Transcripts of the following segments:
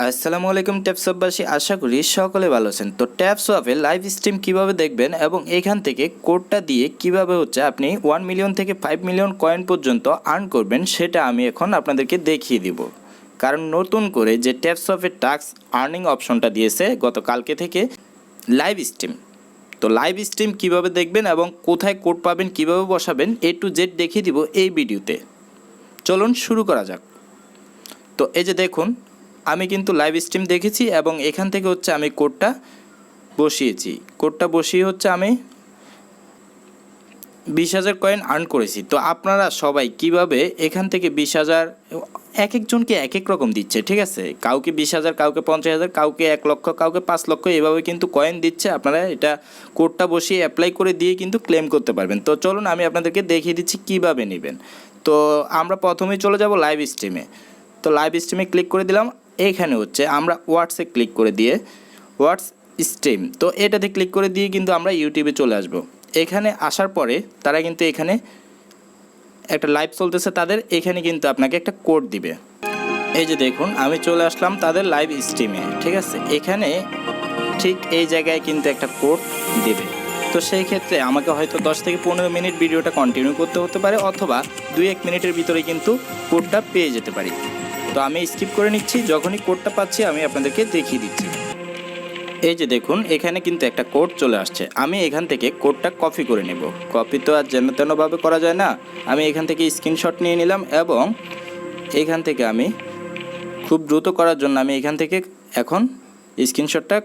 আসসালামু আলাইকুম ট্যাপসপবাসী, আশা করি সকলে ভালো আছেন। তো ট্যাপসপে লাইভ স্ট্রিম কিভাবে দেখবেন এবং এখান থেকে কোডটা দিয়ে কিভাবে আপনি 1 মিলিয়ন থেকে 5 মিলিয়ন কয়েন পর্যন্ত আর্ন করবেন সেটা আমি এখন আপনাদেরকে দেখিয়ে দিব। কারণ নতুন করে যে ট্যাপসপের টাস্ক আর্নিং অপশনটা দিয়েছে গতকালকে থেকে লাইভ স্ট্রিম। তো লাইভ স্ট্রিম কিভাবে দেখবেন এবং কোথায় কোড পাবেন, কিভাবে বসাবেন, A to Z দেখিয়ে দিব এই ভিডিওতে। চলুন শুরু করা যাক। তো এই যে দেখুন, আমি কিন্তু লাইভ স্ট্রিম দেখেছি এবং এখান থেকে আমি কোডটা বসিয়েছি। কোডটা বসিয়ে আমি 20,000 কয়েন আর্ন করেছি। তো আপনারা সবাই কিভাবে এখান থেকে 20,000, এক একজনকে এক এক রকম দিচ্ছে, ঠিক আছে? কাউকে 20,000, কাউকে 50,000, কাউকে 1 লক্ষ, কাউকে 5 লক্ষ, এভাবে কিন্তু কয়েন দিচ্ছে। আপনারা এটা কোডটা বসিয়ে অ্যাপ্লাই করে দিয়ে কিন্তু ক্লেম করতে পারবেন। তো চলুন আমি আপনাদেরকে দেখিয়ে দিচ্ছি কিভাবে নেবেন। তো আমরা প্রথমেই চলে যাব লাইভ স্ট্রিমে। তো লাইভ স্ট্রিমে ক্লিক করে দিলাম। এইখানে আমরা ওয়াটসে ক্লিক করে দিয়ে ওয়াটস স্ট্রিম, তো এটাতে ক্লিক করে দিয়ে কিন্তু আমরা ইউটিউবে চলে আসব। এখানে আসার পরে তারা কিন্তু এখানে একটা লাইভ চলতেছে তাদের, এখানে কিন্তু আপনাকে একটা কোড দিবে। এই যে দেখুন, আমি চলে আসলাম তাদের লাইভ স্ট্রিমে, ঠিক আছে? এখানে ঠিক এই জায়গায় কিন্তু একটা কোড দেবে। তো সেই ক্ষেত্রে আমাকে হয়তো 10 থেকে 15 মিনিট ভিডিওটা কন্টিনিউ করতে হতে পারে, অথবা 2-1 মিনিটের ভিতরে কিন্তু কোডটা পেয়ে যেতে পারি। তো আমি স্কিপ করে নিচ্ছি, যখনই কোডটা পাচ্ছি আমি আপনাদেরকে দেখিয়ে দিচ্ছি। এই যে দেখুন, এখানে কিন্তু একটা কোড চলে আসছে। আমি এখান থেকে কোডটা কপি করে নেব। কপি তো আর যেন তেনভাবে করা যায় না। আমি এখান থেকে স্ক্রিনশট নিয়ে নিলাম এবং এখান থেকে আমি খুব দ্রুত করার জন্য আমি এখান থেকে এখন স্ক্রিনশটটা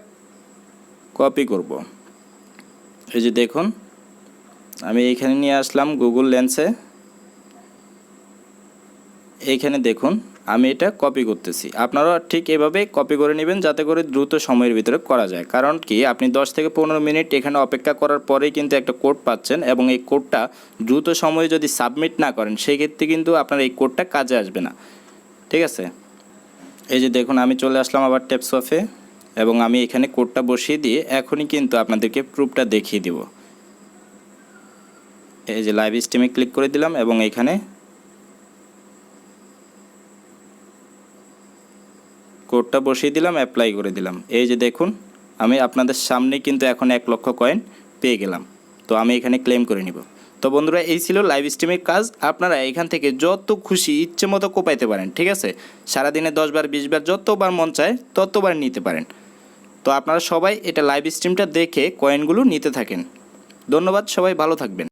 কপি করব। এই যে দেখুন, আমি এইখানে নিয়ে আসলাম গুগল লেন্সে। এইখানে দেখুন আমি এটা কপি করতেছি। আপনারা ঠিক এভাবে কপি করে নেবেন যাতে করে দ্রুত সময়ের ভিতরে করা যায়। কারণ কি, আপনি 10 থেকে 15 মিনিট এখানে অপেক্ষা করার পরেই কিন্তু একটা কোড পাচ্ছেন এবং এই কোডটা দ্রুত সময়ে যদি সাবমিট না করেন সেই ক্ষেত্রে কিন্তু আপনার এই কোডটা কাজে আসবে না, ঠিক আছে? এই যে দেখুন, আমি চলে আসলাম আবার ট্যাপসপে এবং আমি এখানে কোডটা বসিয়ে দিয়ে এখনই কিন্তু আপনাদেরকে প্রুফটা দেখিয়ে দিব। এই যে লাইভ স্ট্রিমে ক্লিক করে দিলাম এবং এখানে কোডটা বসিয়ে দিলাম, অ্যাপ্লাই করে দিলাম। এই যে দেখুন, আমি আপনাদের সামনে কিন্তু এখন 1 লক্ষ কয়েন পেয়ে গেলাম। তো আমি এখানে ক্লেম করে নিব। তো বন্ধুরা, এই ছিল লাইভ স্ট্রিমের কাজ। আপনারা এখান থেকে যত খুশি ইচ্ছে মতো কোপাইতে পারেন, ঠিক আছে? সারাদিনে 10 বার 20 বার যতবার মন চায় ততবার নিতে পারেন। তো আপনারা সবাই এটা লাইভ স্ট্রিমটা দেখে কয়েনগুলো নিতে থাকেন। ধন্যবাদ, সবাই ভালো থাকবেন।